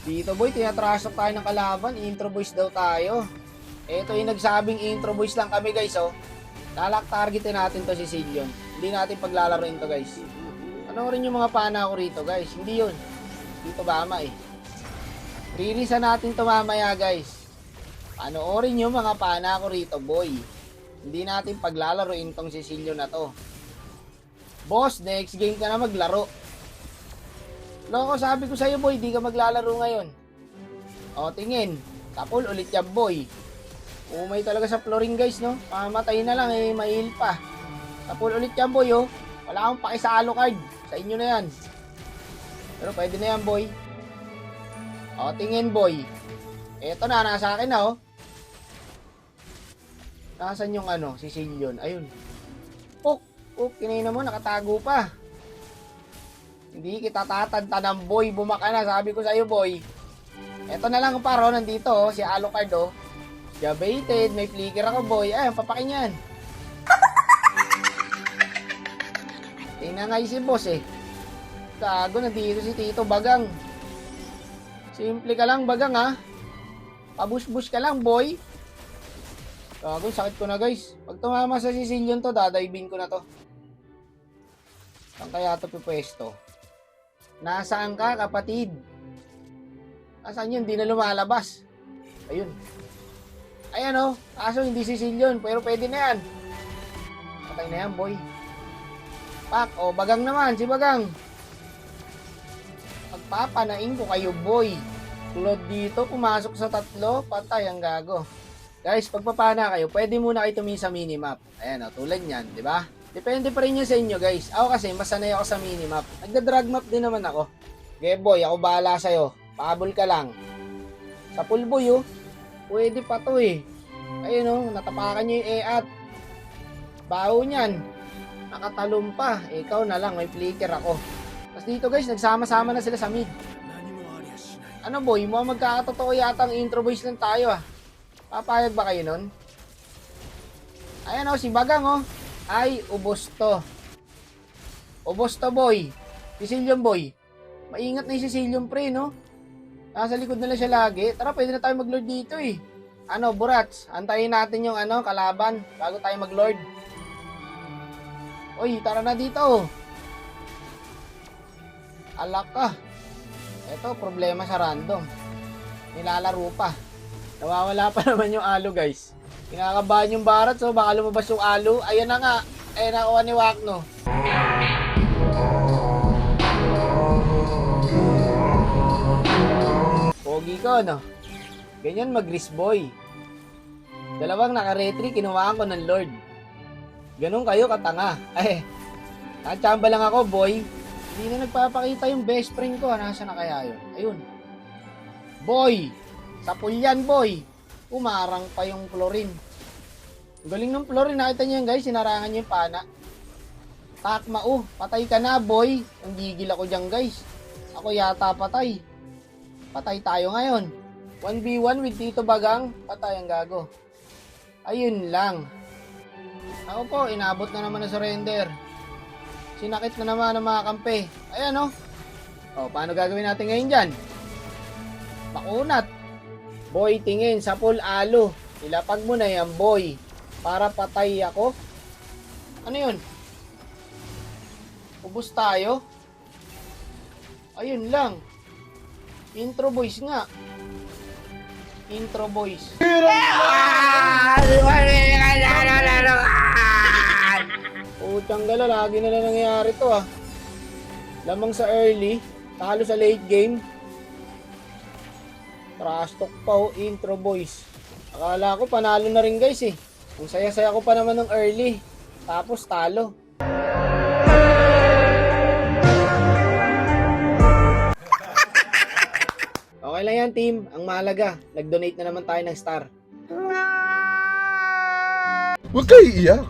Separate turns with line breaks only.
Dito boy, tinatrash talk tayo ng kalaban. Intro boys daw tayo. Ito yung nagsabing intro boys lang kami guys oh. Lalak targetin natin to si Silyon. Hindi natin paglalaroin to guys. Ano rin yung mga pana ko rito guys. Hindi yun. Dito bama eh. Release natin to mamaya guys. Panoorin yung mga pana ko rito boy. Hindi natin paglalaroin tong si Silyon na to. Boss, next game ka na maglaro. Loko, sabi ko sa'yo boy, di ka maglalaro ngayon. O, tingin. Tapol ulit yan boy. Umay talaga sa flooring guys, no? Mamatay na lang eh, mail pa. Tapol ulit yan boy, oh. Wala akong pakisalo card. Sa inyo na yan. Pero pwede na yan boy. O, tingin boy. Eto na, nasa akin na oh. Nasaan yung ano, si Silyon? Ayun. Kinina mo, nakatago pa. Hindi kita tatantanan boy, bumaka na, sabi ko sa iyo boy. Eto na lang paro, nandito oh, si Alucard oh. Diabeted, may flicker ako boy. Ay, papakin yan. Tingnan nga si boss eh. Gago, nandito si Tito Bagang. Simple ka lang Bagang ha. Pabush-bush ka lang boy. Gago, sakit ko na guys. Pag tumama sa Sicilian to, dadaibin ko na to. Saan kaya ito pipwesto? Nasaan ka kapatid? Nasaan yun? Hindi na lumalabas. Ayun. Ayan o. Kaso hindi Sicilian. Pero pwede na yan. Patay na yan boy. Pak. O Bagang naman. Si Bagang. Pagpapanain ko kayo boy. Tulad dito. Pumasok sa tatlo. Patay ang gago. Guys, pagpapana kayo, pwede muna kayo tumingin sa minimap. Ayan o. Tulad nyan. Diba? Depende pa rin yan sa inyo guys. Ako kasi mas sanay ako sa minimap. Nagda-drag map din naman ako. Okay boy, ako bahala sa'yo. Pahabol ka lang. Sa full boy oh. Pwede pa to eh. Ayun oh, natapakan nyo yung EAT. Baho nyan. Nakatalong pa. Ikaw na lang, may flicker ako. Tapos dito guys, nagsama-sama na sila sa mid. Ano boy, mga magkakatotoo yata ang intro boys lang tayo ah. Papayag ba kayo nun? Ayan oh, si Bagang oh. Ay, ubos to. Ubos to, boy. Sicilian, boy. Maingat na yung Sicilian, pre, no? Nasa likod na lang siya lagi. Tara, pwede na tayo mag-lord dito, eh. Ano, Burats? Antayin natin yung, kalaban bago tayo mag-lord. Uy, tara na dito. Alak ka. Ito, problema sa random. Nilalaro pa. Nawawala pa naman yung alo, guys. Kinakabahan yung barat, so baka lumabas yung alo. Ayan na nga. Ayan nakuha ni Wakno. Pogi ko, no? Ganyan mag-risk boy. Dalawang naka-retry, kinuhaan ko ng Lord. Ganun kayo katanga. Ay, nakachamba lang ako, boy. Hindi na nagpapakita yung best friend ko. Nasaan na kaya yun? Ayun. Boy! Sa pulyan, boy! Umarang pa yung Florin. Galing ng Florin. Nakita niyo yan guys. Sinarangan niyo yung pana. Takma patay ka na boy. Ang gigil ako dyan guys. Ako yata patay. Patay tayo ngayon. 1v1 with Tito Bagang. Patay ang gago. Ayun lang. Ako po, inabot na naman na surrender. Sinakit na naman ng mga kampe. Ayan o, paano gagawin natin ngayon dyan? Makunat. Boy, tingin sa full alo. Ilapag mo na yan, boy. Para patay ako. Ano yun? Ubus tayo. Ayun lang. Intro boys nga. Intro boys. Putang gala, lagi na lang nangyayari to ah. Lamang sa early. Talo sa late game. Trash talk pa intro boys. Akala ko panalo na rin guys eh. Ang saya-saya ko pa naman ng early. Tapos talo. Okay lang yan team. Ang mahalaga, nag-donate na naman tayo ng star.
Huwag kayo iiyak.